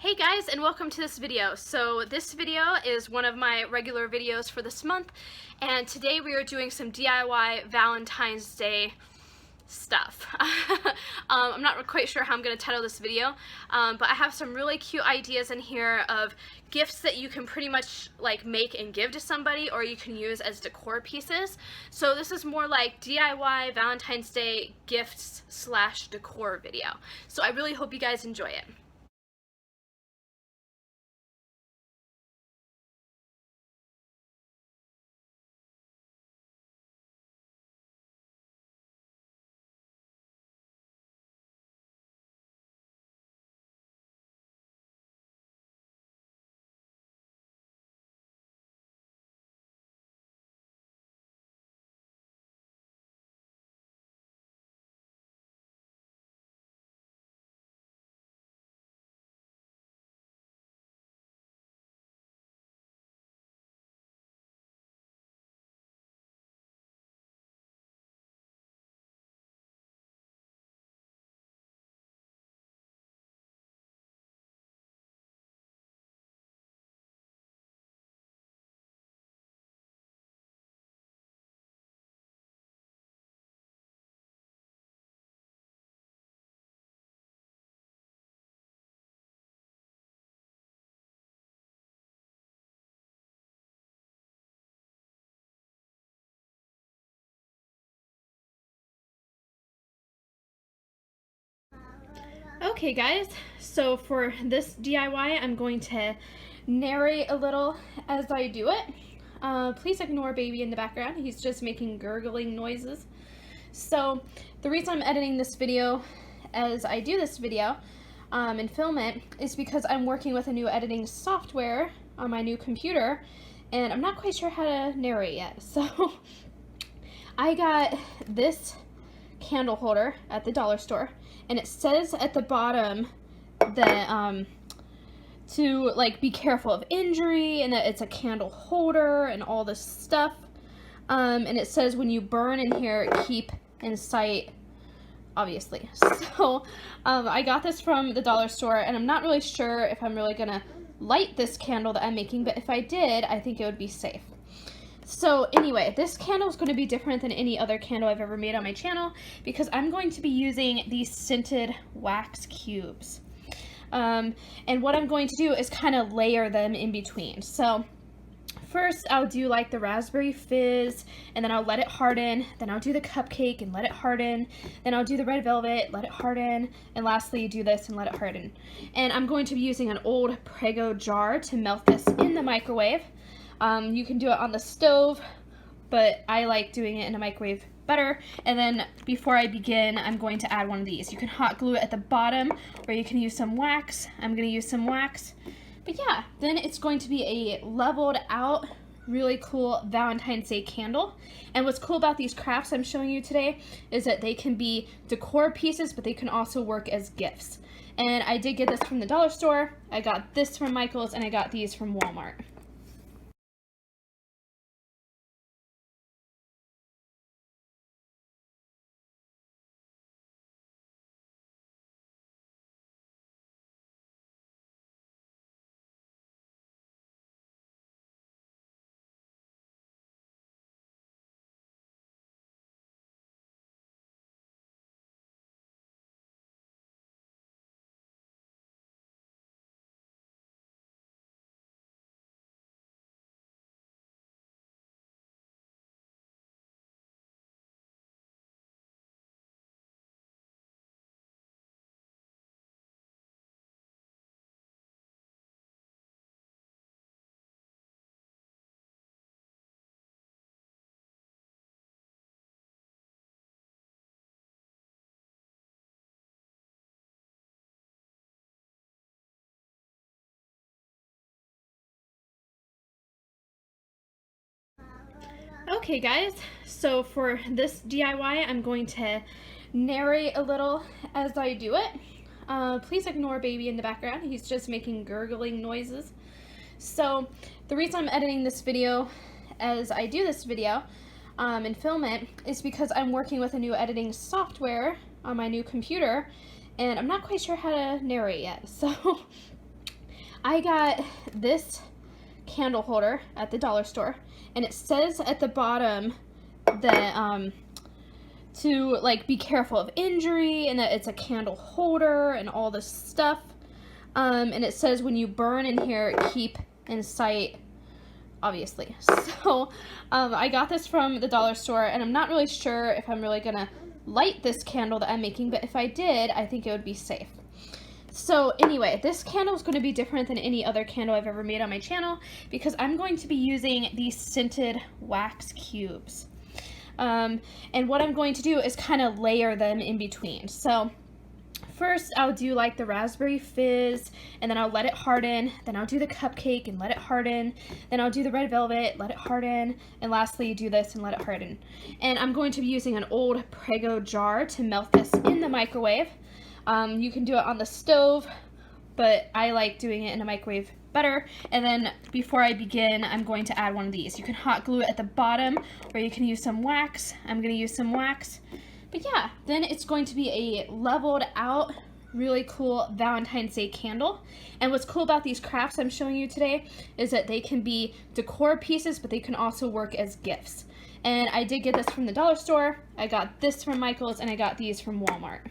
Hey guys, and welcome to this video. So this video is one of my regular videos for this month, and today we are doing some DIY Valentine's Day stuff. I'm not quite sure how I'm going to title this video, but I have some really cute ideas in here of gifts that you can pretty much like make and give to somebody, or you can use as decor pieces. So this is more like DIY Valentine's Day gifts / decor video. So I really hope you guys enjoy it. Okay guys, so for this DIY, I'm going to narrate a little as I do it. Please ignore baby in the background. He's just making gurgling noises. So the reason I'm editing this video as I do this video and film it is because I'm working with a new editing software on my new computer, and I'm not quite sure how to narrate yet. So I got this candle holder at the dollar store, and it says at the bottom that to like be careful of injury, and that it's a candle holder and all this stuff, and it says when you burn in here, keep in sight, obviously. So I got this from the dollar store, and I'm not really sure if I'm really gonna light this candle that I'm making, but if I did, I think it would be safe. So anyway, this candle is going to be different than any other candle I've ever made on my channel because I'm going to be using these scented wax cubes. And what I'm going to do is kind of layer them in between. So first I'll do like the raspberry fizz, and then I'll let it harden. Then I'll do the cupcake and let it harden. Then I'll do the red velvet, let it harden. And lastly, do this and let it harden. And I'm going to be using an old Prego jar to melt this in the microwave. You can do it on the stove, but I like doing it in a microwave better. And then before I begin, I'm going to add one of these. You can hot glue it at the bottom, or you can use some wax. I'm going to use some wax. But yeah, then it's going to be a leveled out, really cool Valentine's Day candle. And what's cool about these crafts I'm showing you today is that they can be decor pieces, but they can also work as gifts. And I did get this from the dollar store. I got this from Michael's, and I got these from Walmart. Okay guys, so for this DIY, I'm going to narrate a little as I do it. Please ignore baby in the background. He's just making gurgling noises. So the reason I'm editing this video as I do this video and film it is because I'm working with a new editing software on my new computer, and I'm not quite sure how to narrate yet. So I got this candle holder at the dollar store, and it says at the bottom that to like be careful of injury, and that it's a candle holder and all this stuff. And it says when you burn in here, keep in sight, obviously. So I got this from the dollar store, and I'm not really sure if I'm really gonna light this candle that I'm making, but if I did, I think it would be safe. So anyway, this candle is going to be different than any other candle I've ever made on my channel because I'm going to be using these scented wax cubes. And what I'm going to do is kind of layer them in between. So first I'll do like the raspberry fizz, and then I'll let it harden. Then I'll do the cupcake and let it harden. Then I'll do the red velvet, let it harden. And lastly, do this and let it harden. And I'm going to be using an old Prego jar to melt this in the microwave. You can do it on the stove, but I like doing it in a microwave better. And then before I begin, I'm going to add one of these. You can hot glue it at the bottom, or you can use some wax. I'm going to use some wax. But yeah, then it's going to be a leveled out, really cool Valentine's Day candle. And what's cool about these crafts I'm showing you today is that they can be decor pieces, but they can also work as gifts. And I did get this from the dollar store. I got this from Michael's, and I got these from Walmart.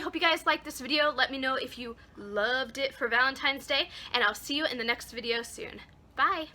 hope you guys liked this video. Let me know if you loved it for Valentine's Day, and I'll see you in the next video soon. Bye!